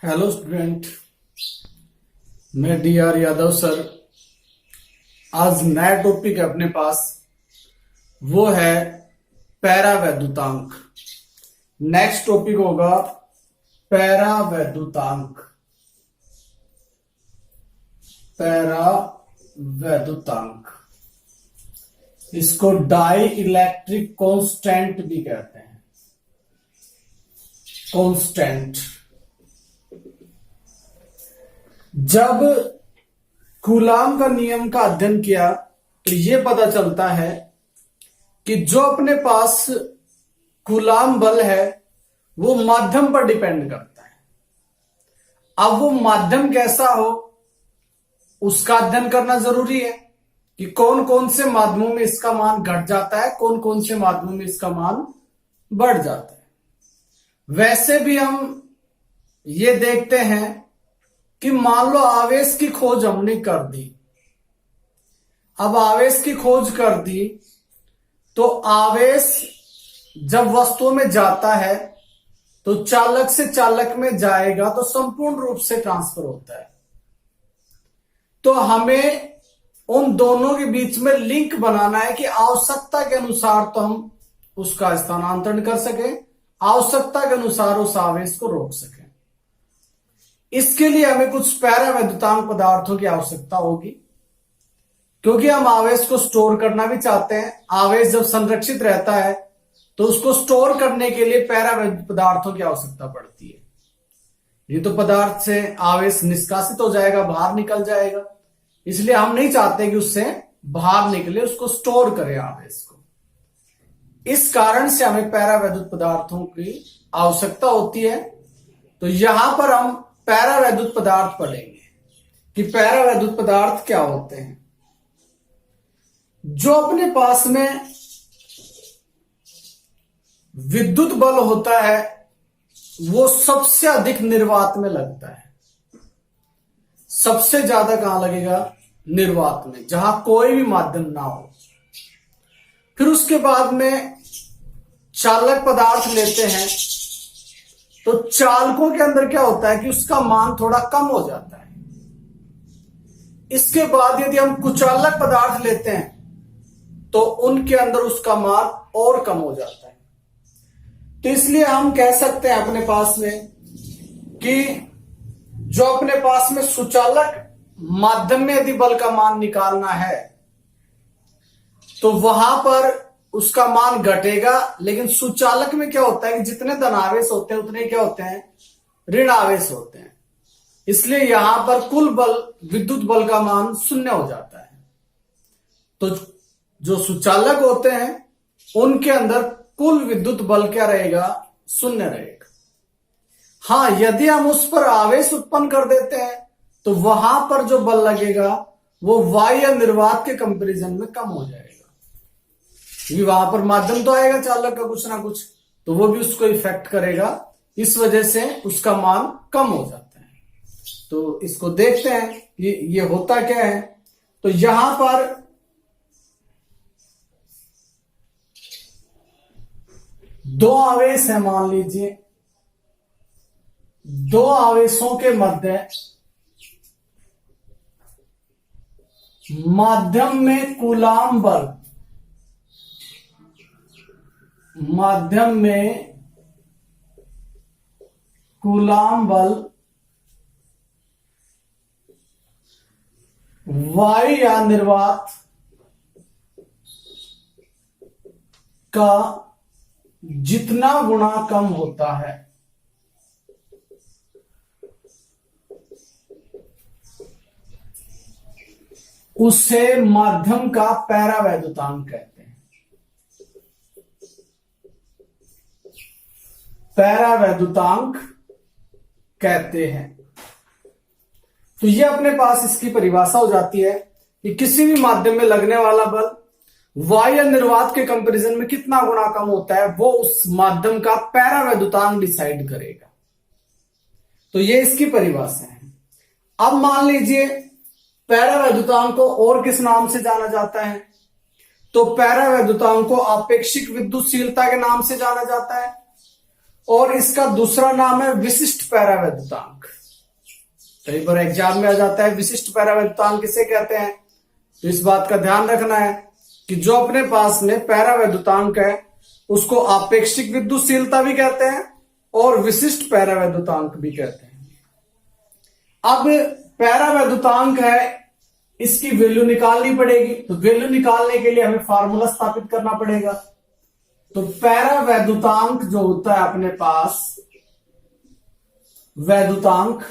Hello student, मैं D R Yadav sir. आज नया टॉपिक है अपने पास, वो है पैरावैद्युतांक। नेक्स्ट टॉपिक होगा पैरावैद्युतांक। पैरावैद्युतांक, इसको डाई इलेक्ट्रिक कांस्टेंट भी कहते हैं। कांस्टेंट। जब कूलाम का नियम का अध्ययन किया तो यह पता चलता है कि जो अपने पास कूलाम बल है वो माध्यम पर डिपेंड करता है। अब वो माध्यम कैसा हो उसका अध्ययन करना जरूरी है कि कौन कौन से माध्यमों में इसका मान घट जाता है, कौन कौन से माध्यमों में इसका मान बढ़ जाता है। वैसे भी हम ये देखते हैं कि मान लो आवेश की खोज हमने कर दी। अब आवेश की खोज कर दी तो आवेश जब वस्तु में जाता है तो चालक से चालक में जाएगा तो संपूर्ण रूप से ट्रांसफर होता है। तो हमें उन दोनों के बीच में लिंक बनाना है कि आवश्यकता के अनुसार तो हम उसका स्थानांतरण कर सके, आवश्यकता के अनुसार उस आवेश को रोक सके। इसके लिए हमें कुछ पैरावैद्युतांक पदार्थों की आवश्यकता होगी, क्योंकि हम आवेश को स्टोर करना भी चाहते हैं। आवेश जब संरक्षित रहता है तो उसको स्टोर करने के लिए पैरावैद्युत पदार्थों की आवश्यकता पड़ती है। ये तो पदार्थ से आवेश निष्कासित हो जाएगा, बाहर निकल जाएगा, इसलिए हम नहीं चाहते कि उससे बाहर निकले, उसको स्टोर करें आवेश को। इस कारण से हमें पैरावैद्युत पदार्थों की आवश्यकता होती है। तो यहां पर हम पैरावैद्युत पदार्थ पढ़ेंगे कि पैरावैद्युत पदार्थ क्या होते हैं। जो अपने पास में विद्युत बल होता है वो सबसे अधिक निर्वात में लगता है। सबसे ज्यादा कहां लगेगा? निर्वात में, जहां कोई भी माध्यम ना हो। फिर उसके बाद में चालक पदार्थ लेते हैं तो चालकों के अंदर क्या होता है कि उसका मान थोड़ा कम हो जाता है। इसके बाद यदि हम कुचालक पदार्थ लेते हैं तो उनके अंदर उसका मान और कम हो जाता है। तो इसलिए हम कह सकते हैं अपने पास में कि जो अपने पास में सुचालक माध्यम में यदि बल का मान निकालना है तो वहां पर उसका मान घटेगा, लेकिन सुचालक में क्या होता है कि जितने धनावेश होते हैं उतने क्या होते हैं? ऋण आवेश होते हैं। इसलिए यहां पर कुल बल, विद्युत बल का मान शून्य हो जाता है। तो जो सुचालक होते हैं उनके अंदर कुल विद्युत बल क्या रहेगा? शून्य रहेगा। हां, यदि हम उस पर आवेश उत्पन्न कर देते हैं तो वहां पर जो बल लगेगा वो वायु या निर्वात के कंपैरिजन में कम हो जाएगा, क्योंकि वहां पर माध्यम तो आएगा चालक का कुछ ना कुछ, तो वो भी उसको इफेक्ट करेगा। इस वजह से उसका मान कम हो जाता है। तो इसको देखते हैं ये होता क्या है। तो यहां पर दो आवेश है, मान लीजिए दो आवेशों के मध्य माध्यम में कूलाम बल, माध्यम में कूलाम बल वायु या निर्वात का जितना गुना कम होता है उसे माध्यम का पैरावैद्युतांक कहते हैं। पैरावैद्युतांक कहते हैं। तो ये अपने पास इसकी परिभाषा हो जाती है कि किसी भी माध्यम में लगने वाला बल वायु या निर्वात के कंपैरिजन में कितना गुना कम होता है वो उस माध्यम का पैरावैद्युतांक डिसाइड करेगा। तो ये इसकी परिभाषा है। अब मान लीजिए पैरावैद्युतांक को और किस नाम से जाना जाता है? तो पैरावैद्युतांक को आपेक्षिक विद्युतशीलता के नाम से जाना जाता है। और इसका दूसरा नाम है विशिष्ट पैरावैद्युतांक। कई बार एग्जाम में आ जाता है विशिष्ट पैरावैद्युतांक किसे कहते हैं, तो इस बात का ध्यान रखना है कि जो अपने पास में पैरावैद्युतांक है उसको आपेक्षिक विद्युतशीलता भी कहते हैं और विशिष्ट पैरावैद्युतांक भी कहते हैं। अब पैरावैद्युतांक है, इसकी वैल्यू निकालनी पड़ेगी, तो वैल्यू निकालने के लिए हमें फार्मूला स्थापित करना पड़ेगा। तो पैरावैद्युतांक जो होता है अपने पास वैद्युतांक,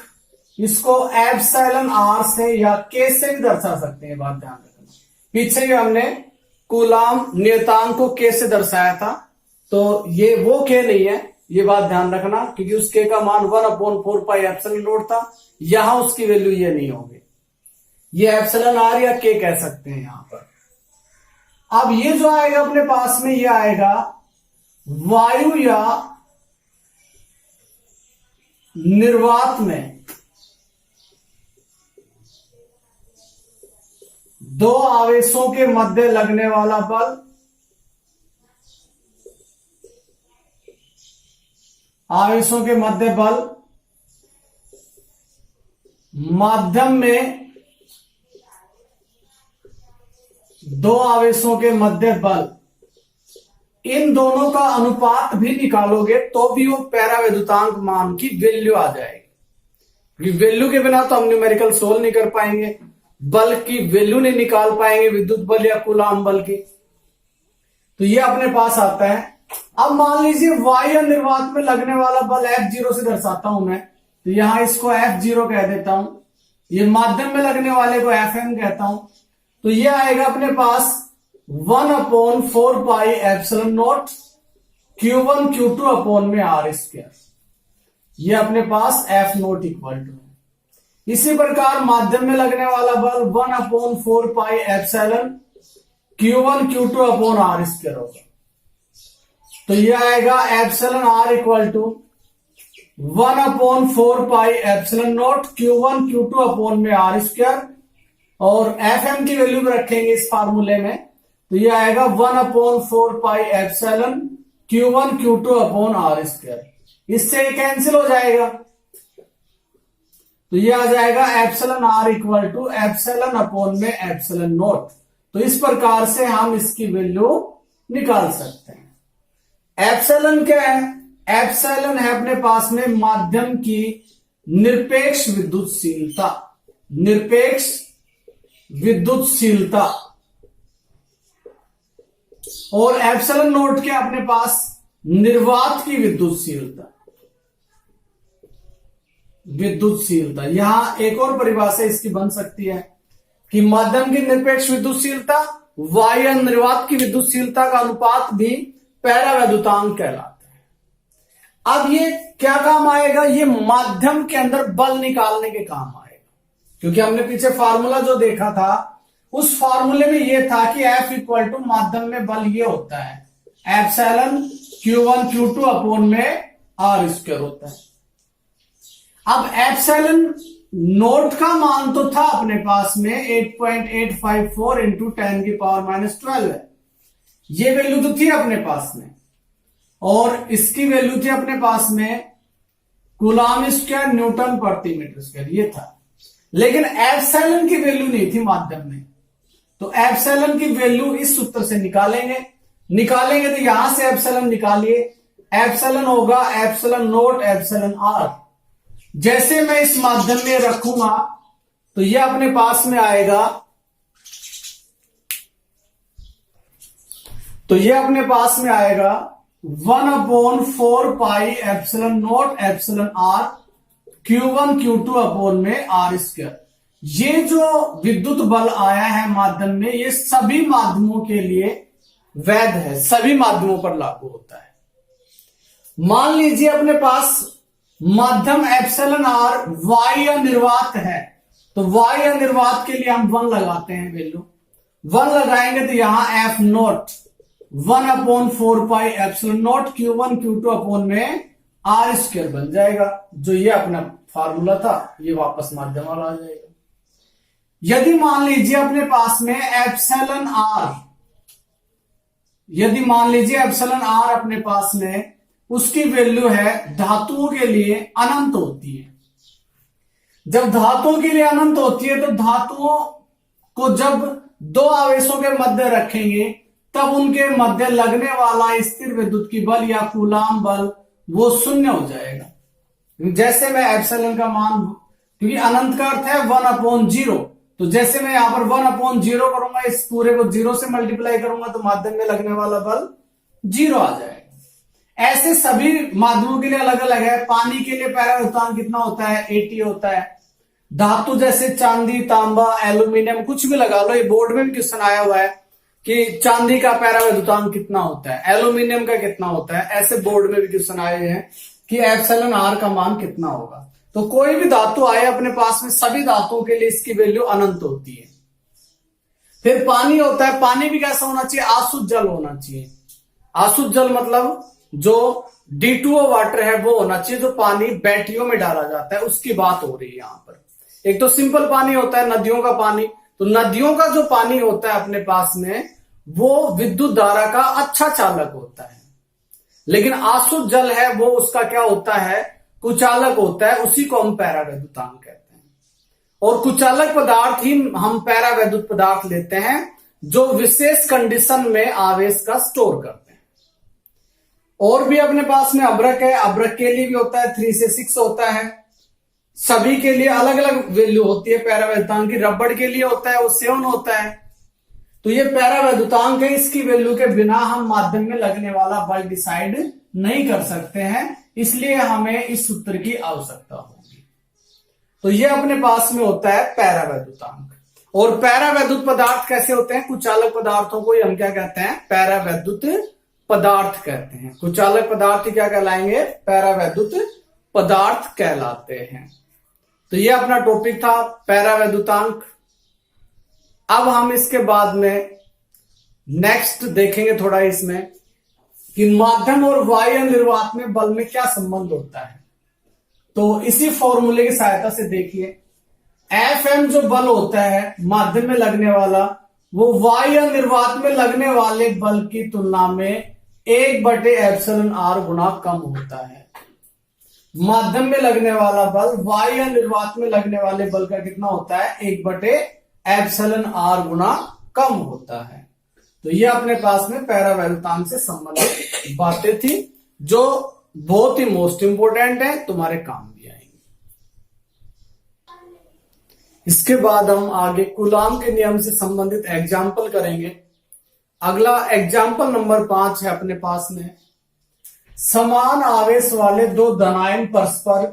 इसको एप्सिलॉन आर से या के से भी दर्शा सकते हैं, बात ध्यान रखना। पीछे भी हमने कूलाम नियतांक को के से दर्शाया था, तो ये वो के नहीं है, ये बात ध्यान रखना, क्योंकि उस के का मान 1/4 एप्सिलॉन नॉट था, यहां उसकी वैल्यू ये नहीं होगी, ये एप्सिलॉन आर या के कह सकते हैं यहां पर। अब ये जो आएगा अपने पास में, ये आएगा वायु या निर्वात में दो आवेशों के मध्य लगने वाला बल, आवेशों के मध्य बल, माध्यम में दो आवेशों के मध्य बल, इन दोनों का अनुपात भी निकालोगे तो भी वो पैरावैद्युतांक मान की वैल्यू आ जाएगी। वैल्यू के बिना तो हम न्यूमेरिकल सोल्व नहीं कर पाएंगे, बल की वैल्यू नहीं निकाल पाएंगे, विद्युत बल या कूलाम बल की। तो ये अपने पास आता है। अब मान लीजिए वायु निर्वात में लगने वाला बल F0 से दर्शाता हूं मैं, तो यहां इसको F0 कह देता हूं, ये माध्यम में लगने वाले को Fm कहता हूं। तो ये आएगा अपने पास 1/4 epsilon naught Q1 Q2 upon में R²। ये अपने पास F नोट इक्वल टू है। इसी प्रकार माध्यम में लगने वाला बल 1/4 epsilon Q1 Q2 upon R² होगा। तो ये आएगा epsilon R equal to 1/4 epsilon naught Q1 Q2 upon में R², और Fm की वैल्यू भी रखेंगे इस फार्मूले में, तो ये आएगा 1/4 epsilon Q1 Q2 upon R²। इससे कैंसिल हो जाएगा, तो ये आ जाएगा epsilon R equal to epsilon upon में एप्सिलॉन नॉट। तो इस प्रकार से हम इसकी वैल्यू निकाल सकते हैं। एप्सिलॉन क्या है? एप्सिलॉन है अपने पास में माध्यम की निरपेक्ष विद्युतशीलता, निरपेक्ष विद्युतशीलता, और एप्सिलॉन नोट के अपने पास निर्वात की विद्युतशीलता, विद्युतशीलता। यहां एक और परिभाषा इसकी बन सकती है कि माध्यम की निरपेक्ष विद्युतशीलता वायु निर्वात की विद्युतशीलता का अनुपात भी पैरावैद्युतांक कहलाता है। अब ये क्या काम आएगा? ये माध्यम के अंदर बल निकालने के काम आएगा, क्योंकि हमने पीछे फार्मूला जो देखा था उस फार्मूले में ये था कि F इक्वल टू माध्यम में बल ये होता है एप्सिलॉन Q1 Q2 अपॉन में R² होता है। अब एप्सिलॉन नोट का मान तो था अपने पास में 8.854 इंटू 10⁻12 है, ये वैल्यू तो थी अपने पास में, और इसकी वैल्यू थी अपने पास में कूलाम स्क्वायर न्यूटन प्रति मीटर स्क्वायर, ये था। लेकिन एप्सिलॉन की वैल्यू नहीं थी माध्यम में, तो एप्सिलॉन की वैल्यू इस सूत्र से निकालेंगे तो यहां से एप्सिलॉन निकालिए, एप्सिलॉन होगा एप्सिलॉन नोट एप्सिलॉन आर। जैसे मैं इस माध्यम में रखूंगा तो ये अपने पास में आएगा, तो ये अपने पास में आएगा 1/4 epsilon naught epsilon R Q1 Q2 upon में R²। ये जो विद्युत बल आया है माध्यम में, ये सभी माध्यमों के लिए वैध है, सभी माध्यमों पर लागू होता है। मान लीजिए अपने पास माध्यम एप्सिलॉन आर वायु निर्वात है, तो वायु निर्वात के लिए हम 1 लगाते हैं, वैल्यू 1 लगाएंगे तो यहां F note 1/4 epsilon note Q1 Q2 upon में R² बन जाएगा। जो ये अपना फार्मूला था ये वापस माध्यम वाला आ जाएगा। यदि मान लीजिए अपने पास में एप्सिलॉन आर, यदि मान लीजिए एप्सिलॉन आर अपने पास में उसकी वैल्यू है धातुओं के लिए अनंत होती है। जब धातुओं के लिए अनंत होती है तो धातुओं को जब दो आवेशों के मध्य रखेंगे तब उनके मध्य लगने वाला स्थिर विद्युत की बल या कूलाम बल वो शून्य हो जाएगा। जैसे मैं एप्सिलॉन का मान, क्योंकि अनंत का अर्थ है 1/0, तो जैसे मैं यहां पर 1/0 करूंगा, इस पूरे को 0 से मल्टीप्लाई करूंगा तो माध्यम में लगने वाला बल 0 आ जाएगा। ऐसे सभी माध्यमों के लिए अलग अलग है। पानी के लिए परावर्तन कितना होता है? 80 होता है। धातु जैसे चांदी, तांबा, एल्यूमिनियम, कुछ भी लगा लो, ये बोर्ड में भी क्वेश्चन आया हुआ है कि चांदी का पैराविद्युतांक कितना होता है, एल्यूमिनियम का कितना होता है। ऐसे बोर्ड में भी क्वेश्चन आए हैं कि एप्सिलॉन आर का मान कितना होगा। तो कोई भी धातु आए अपने पास में, सभी धातुओं के लिए इसकी वैल्यू अनंत होती है। फिर पानी होता है। पानी भी कैसा होना चाहिए? आशुद्ध जल होना चाहिए। आशुद्ध जल मतलब जो D2O वाटर है वो होना चाहिए, जो पानी बैटरियों में डाला जाता है, उसकी बात हो रही है यहां पर। एक तो सिंपल पानी होता है, नदियों का पानी। तो नदियों का जो पानी होता है अपने पास में, वो विद्युत धारा का अच्छा चालक होता है। लेकिन आशुद्ध जल है वो उसका क्या होता है? कुचालक होता है। उसी को हम पैरावैद्युतांक कहते हैं। और कुचालक पदार्थ ही हम पैरावैद्युत पदार्थ लेते हैं जो विशेष कंडीशन में आवेश का स्टोर करते हैं। और भी अपने पास में अभ्रक है। अभ्रक के लिए भी होता है 3 से 6 होता है। सभी के लिए अलग अलग वैल्यू होती है पैरावैद्युतांक की। रबड़ के लिए होता है वो 7 होता है। तो ये पैरावैद्युतांक है, इसकी वैल्यू के बिना हम माध्यम में लगने वाला बल डिसाइड नहीं कर सकते हैं, इसलिए हमें इस सूत्र की आवश्यकता होगी। तो ये अपने पास में होता है पैरावैद्युतांक। और पैरावैद्युत पदार्थ कैसे होते हैं? कुचालक पदार्थों को हम क्या कहते हैं? पैरावैद्युत पदार्थ कहते हैं। कुचालक पदार्थ क्या कहलाएंगे? पैरावैद्युत पदार्थ कहलाते हैं। तो ये अपना टॉपिक था पैरावैद्युतांक। अब हम इसके बाद में नेक्स्ट देखेंगे थोड़ा इसमें कि माध्यम और बाह्य निर्वात में बल में क्या संबंध होता है। तो इसी फॉर्मूले की सहायता से देखिए, Fm जो बल होता है माध्यम में लगने वाला, वो बाह्य निर्वात में लगने वाले बल की तुलना में 1/εr गुना कम होता है। माध्यम में लगने वाला बल बाह्य निर्वात में लगने वाले बल का कितना होता है? 1/εr गुना कम होता है। तो ये अपने पास में पैरावैद्युतांक से संबंधित बातें थी जो बहुत ही मोस्ट इंपोर्टेंट है, तुम्हारे काम भी आएंगे। इसके बाद हम आगे कूलाम के नियम से संबंधित एग्जाम्पल करेंगे। अगला एग्जाम्पल नंबर 5 है अपने पास में। समान आवेश वाले दो धनायन परस्पर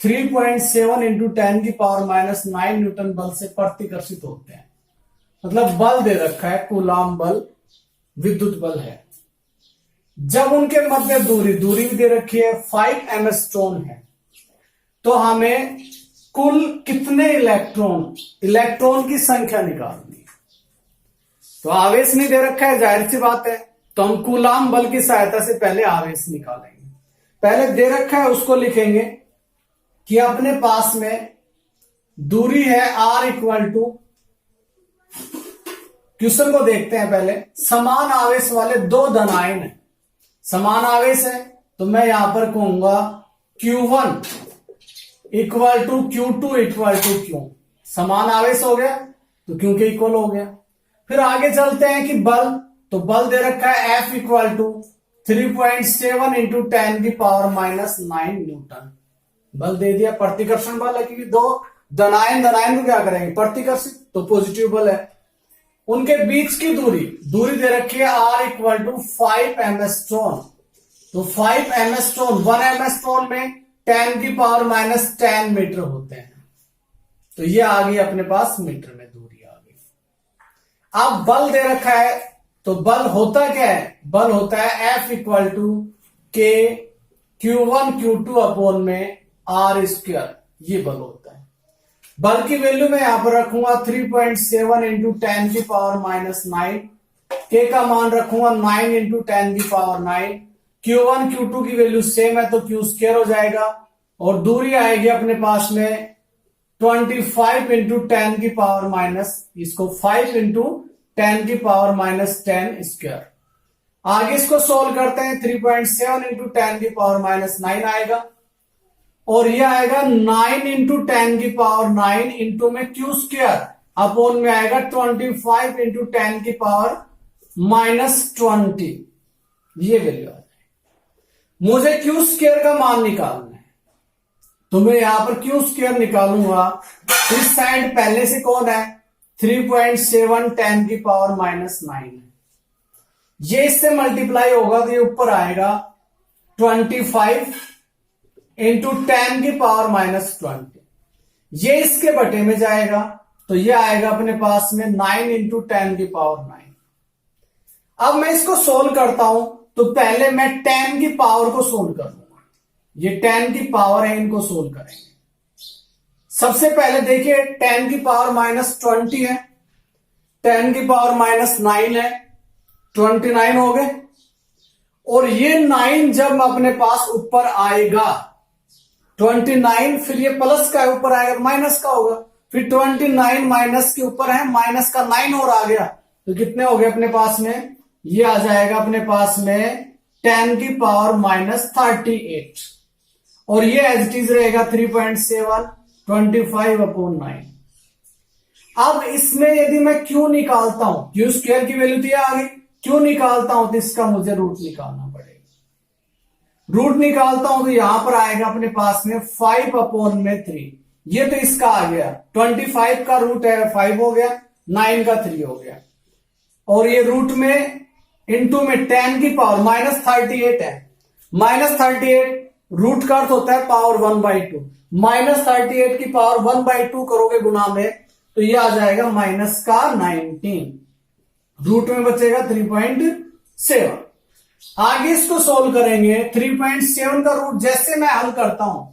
3.7 इंटू 10⁻⁹ न्यूटन बल से प्रतिकर्षित होते हैं। मतलब बल दे रखा है, कूलाम बल विद्युत बल है। जब उनके मध्य दूरी भी दे रखी है 5 एंगस्ट्रॉम है, तो हमें कुल कितने इलेक्ट्रॉन की संख्या निकालनी है। तो आवेश नहीं दे रखा है, जाहिर सी बात है, तो हम कूलाम बल की सहायता से पहले आवेश निकालेंगे। पहले दे रखा है उसको लिखेंगे कि अपने पास में दूरी है r इक्वल टू, क्वेश्चन को देखते हैं पहले। समान आवेश वाले दो धनायन है, समान आवेश है, तो मैं यहां पर कहूंगा Q1 equal to Q2 equal to Q। समान आवेश हो गया तो Q के इक्वल हो गया। फिर आगे चलते हैं कि बल, तो बल दे रखा है F equal to 3.7 into 10⁻⁹ newton बल दे दिया। प्रतिकर्षण बल है, क्योंकि दो धनायन को क्या करेंगे? प्रतिकर्षित, तो पॉजिटिव बल है। उनके बीच की दूरी दे रखी है r इक्वल टू 5 एंगस्ट्रॉम। तो 5 एंगस्ट्रॉम, 1 एंगस्ट्रॉम में 10⁻⁻10 मीटर होते हैं। तो ये आ गई अपने पास मीटर में दूरी आ गई। अब बल दे रखा है, तो बल होता क्या है? बल होता है F equal to K Q1 Q2 upon में r², ये बल होता है। बल की वैल्यू मैं यहां पर रखूंगा 3.7 इंटू 10⁻⁹, K का मान रखूंगा 9 इंटू 10⁹। Q1 Q2 की वैल्यू सेम है तो Q² हो जाएगा, और दूरी आएगी अपने पास में 25 इंटू 10⁻, इसको 5 इंटू 10⁻⁻10²। आगे इसको सोल्व करते हैं। 3.7 इंटू 10 की पावर माइनस 9 आएगा, और ये आएगा 9 इंटू 10 की पावर 9 इंटू में क्यू स्क्वायर अपॉन में आएगा 25 इंटू 10 की पावर माइनस 20। ये वैल्यू आ जाएगी। मुझे क्यू स्क्वायर का मान निकालना है, तो मैं यहां पर क्यू स्क्वायर निकालूंगा। इस साइड पहले से कौन है? 3.7 10 की पावर माइनस 9 है। ये इससे मल्टीप्लाई होगा तो ये ऊपर आएगा 25 इंटू 10 की पावर माइनस 20। ये इसके बटे में जाएगा, तो ये आएगा अपने पास में 9 इंटू 10 की पावर 9। अब मैं इसको सोल्व करता हूं, तो पहले मैं 10 की पावर को सोल्व कर लूंगा। ये 10 की पावर है, इनको सोल्व करेंगे। सबसे पहले देखिए 10 की पावर माइनस 20 है, 10 की पावर माइनस 9 है, 29 हो गए। और ये 9 जब अपने पास ऊपर आएगा 29, फिर ये प्लस का ऊपर आएगा माइनस का होगा, फिर 29 माइनस के ऊपर है, माइनस का 9 और आ गया, तो कितने हो गए अपने पास में? ये आ जाएगा अपने पास में 10 की पावर माइनस 38, और ये एज इट इज रहेगा 3.7 25 अपॉन 9। अब इसमें यदि मैं क्यू निकालता हूं, क्यू स्क्वायर की वैल्यू दिया आगे, क्यू निकालता हूं तो इसका मुझे रूट निकालना पड़ेगा। रूट निकालता हूं तो यहां पर आएगा अपने पास में 5 अपॉन में 3। ये तो इसका आ गया, 25 का रूट है 5 हो गया, 9 का 3 हो गया, और ये रूट में इंटू में 10 की पावर माइनस 38 है। माइनस 38 रूट का अर्थ होता है पावर 1/2। माइनस 38 की पावर 1/2 करोगे गुना में, तो ये आ जाएगा माइनस का 19। रूट में बचेगा 3.7। आगे इसको सोल्व करेंगे। 3.7 का रूट जैसे मैं हल करता हूं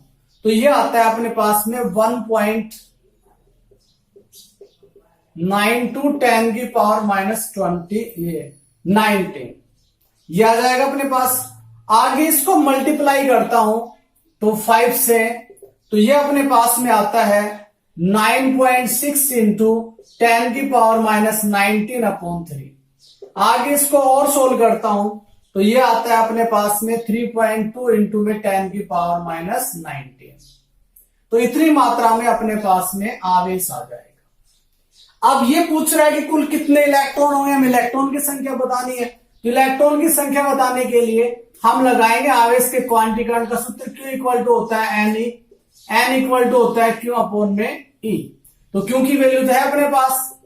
तो ये आता है अपने पास में 1.92 10 की पावर माइनस 20 ये 19, ये आ जाएगा अपने पास। आगे इसको मल्टीप्लाई करता हूं तो 5 से, तो ये अपने पास में आता है 9.6 इंटू 10 की पावर माइनस 19 अपॉन 3। आगे इसको और सोल्व करता हूं तो ये आता है अपने पास में 3.2 इंटू में 10 की पावर माइनस 19। तो इतनी मात्रा में अपने पास में आवेश आ जाएगा। अब ये पूछ रहा है कि कुल कितने इलेक्ट्रॉन होंगे, हमें इलेक्ट्रॉन की संख्या बतानी है। तो इलेक्ट्रॉन की संख्या बताने के लिए हम लगाएंगे आवेश के क्वांटीकरण का सूत्र। Q इक्वल टू होता है N E, N equal to होता है क्यू अपॉन में ई। तो क्यू की वैल्यू तो है अपने पास,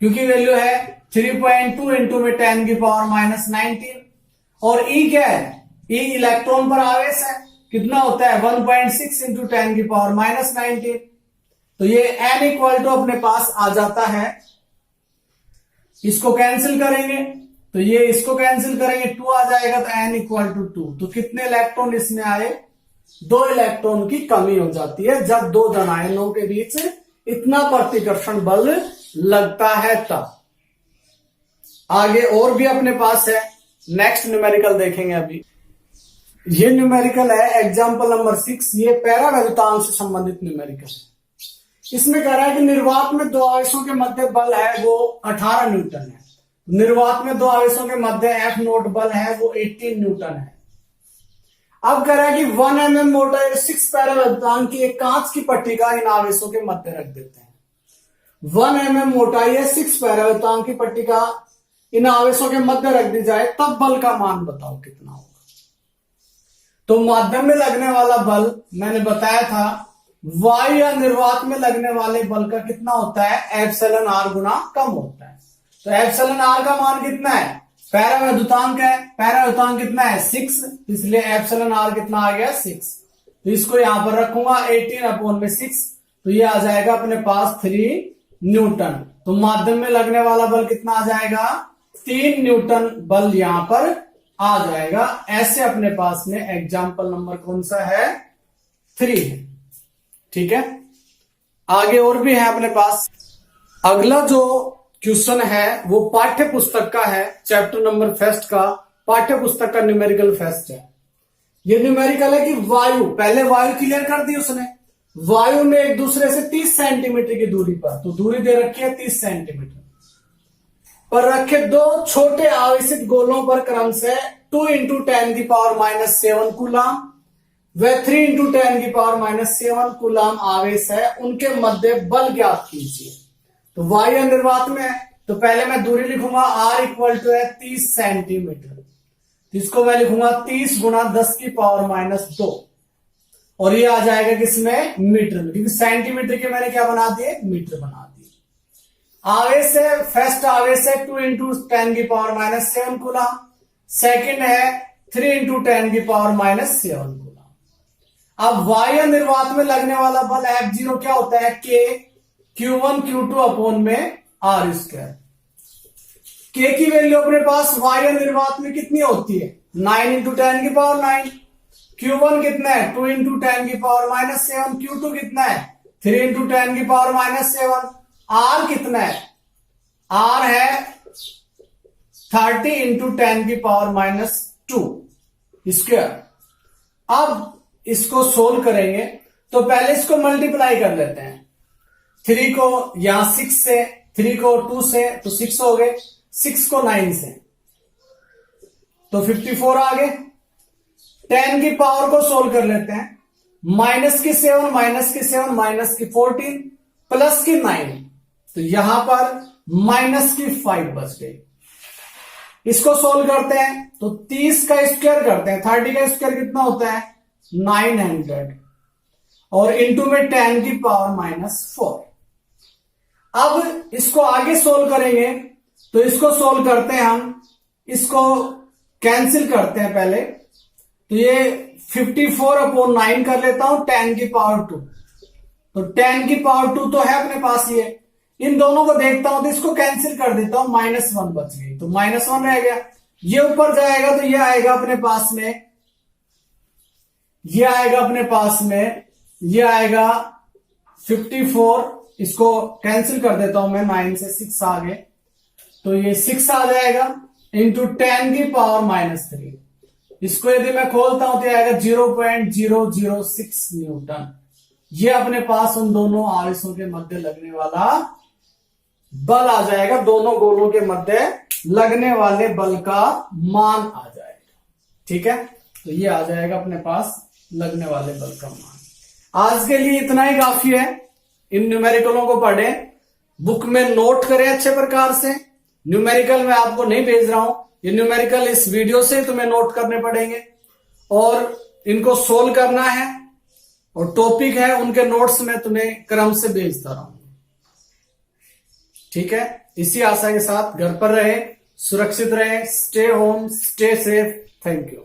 क्यू की वैल्यू है 3.2 इंटू में 10 की पावर माइनस 19, और ई क्या है? ई इलेक्ट्रॉन पर आवेश है, कितना होता है 1.6 इंटू 10 की पावर माइनस 19। तो ये एन इक्वल टू अपने पास आ जाता है, इसको कैंसिल करेंगे तो ये इसको कैंसिल करेंगे, 2 आ जाएगा, तो एन इक्वल टू 2। तो कितने इलेक्ट्रॉन इसमें आए? 2 इलेक्ट्रॉन की कमी हो जाती है जब दो धन आयनों के बीच इतना प्रतिकर्षण बल लगता है तब। आगे और भी अपने पास है, नेक्स्ट न्यूमेरिकल देखेंगे अभी। ये न्यूमेरिकल है एग्जाम्पल नंबर 6, ये पैरावैल्यूतांक से संबंधित न्यूमेरिकल है। इसमें कह रहा है कि निर्वात में दो आवेशों के मध्य बल है वो 18 न्यूटन है। निर्वात में दो आवेशों के मध्य एफ नोट बल है वो 18 न्यूटन है। अब कह रहा है कि 1 mm मोटाई 6 पैरावैल्यूतांक की एक कांच की पट्टिका इन आवेशों के मध्य रख देते हैं। 1 mm मोटाई है, 6 पैरावैल्यूतांक की पट्टिका इन आवेशों के मध्य रख दी जाए, तब बल का मान बताओ कितना होगा। तो माध्यम में लगने वाला बल मैंने बताया था, वायु या निर्वात में लगने वाले बल का कितना होता है? एप्सिलॉन आर गुना कम होता है। तो एप्सिलॉन आर का मान कितना है? पैरावैल्यूतांक है, पैरावैल्यूतांक कितना है? 6, इसलिए एप्सिलॉन आर कितना आ गया? 6। तो इसको यहां पर रखूंगा 18 अपॉन में 6, तो ये आ जाएगा अपने पास 3 न्यूटन। तो माध्यम में लगने वाला बल कितना आ जाएगा? 3 न्यूटन बल यहां पर आ जाएगा। ऐसे अपने पास में एग्जाम्पल नंबर कौन सा है? 3 है। ठीक है, आगे और भी है अपने पास। अगला जो क्वेश्चन है वो पाठ्य पुस्तक का है, चैप्टर नंबर फर्स्ट का पाठ्य पुस्तक का न्यूमेरिकल फर्स्ट है। ये न्यूमेरिकल है कि वायु, पहले वायु क्लियर कर दी उसने, वायु में एक दूसरे से 30 सेंटीमीटर की दूरी पर, तो दूरी दे रखी है 30 सेंटीमीटर। पर रखे दो छोटे आवेशित गोलों पर क्रमशः 2 इंटू 10⁻⁷ कूलाम व 3 इंटू 10⁻⁷ कूलाम आवेश है, उनके मध्य बल ज्ञात कीजिए। तो वायु निर्वात में है, तो पहले मैं दूरी लिखूंगा r इक्वल टू है 30 सेंटीमीटर। तो इसको मैं लिखूंगा 30 गुणा 10⁻⁻2 और ये आ जाएगा किसमें, मीटर में, क्योंकि सेंटीमीटर के मैंने क्या बना दिए, मीटर बना दिए। आवेश है, फर्स्ट आवेश है 2 इंटू 10⁻⁷ कूलाम, सेकेंड है 3 इंटू 10⁻⁷ कूलाम। अब वायु निर्वात में लगने वाला बल F0 क्या होता है, K Q1 Q2 अपॉन में R स्क्वायर। K की वैल्यू अपने पास वायु निर्वात में कितनी होती है, 9 इंटू 10⁹। Q1 कितना है, 2 इंटू 10⁻⁷। Q2 कितना है, 3 इंटू 10⁻⁷। R कितना है, R है 30 इंटू 10⁻² स्क्वायर। अब इसको सोल्व करेंगे तो पहले इसको मल्टीप्लाई कर लेते हैं। 3 को यहां 6 से, 3 को 2 से तो 6 हो गए, 6 को 9 से तो 54 आ गए। 10 की पावर को सोल्व कर लेते हैं, -7 -7 -14 प्लस की 9, तो यहां पर -5 बच गई। इसको सोल्व करते हैं तो 30 का स्क्वायर करते हैं, 30 का स्क्वायर कितना होता है 900 और इंटू में 10⁻⁴। अब इसको आगे सोल्व करेंगे तो इसको सोल्व करते हैं हम, इसको कैंसिल करते हैं पहले, तो ये 54/9 कर लेता हूं 10⁻²। तो 10⁻² तो है अपने पास, ये इन दोनों को देखता हूं तो इसको कैंसिल कर देता हूं, -1 बच गई, तो -1 रह गया। ये ऊपर जाएगा तो ये आएगा अपने पास में, ये आएगा अपने पास में, ये आएगा 54, इसको कैंसिल कर देता हूं मैं, 9 से 6 आ गए तो ये 6 आ जाएगा इंटू 10⁻⁻3। इसको यदि मैं खोलता हूं तो आएगा 0.006 न्यूटन। ये अपने पास उन दोनों आवेशों के मध्य लगने वाला बल आ जाएगा, दोनों गोलों के मध्य लगने वाले बल का मान आ जाएगा। ठीक है, तो ये आ जाएगा अपने पास लगने वाले बल का मान। आज के लिए इतना ही काफी है। इन न्यूमेरिकलों को पढ़ें, बुक में नोट करें अच्छे प्रकार से। न्यूमेरिकल मैं आपको नहीं भेज रहा हूं, ये न्यूमेरिकल इस वीडियो से तुम्हें नोट करने पड़ेंगे और इनको सोल्व करना है, और टॉपिक है उनके नोट्स में तुम्हें क्रम से भेजता रहूंगा। ठीक है, इसी आशा के साथ घर पर रहे, सुरक्षित रहे, stay home, stay safe. Thank you.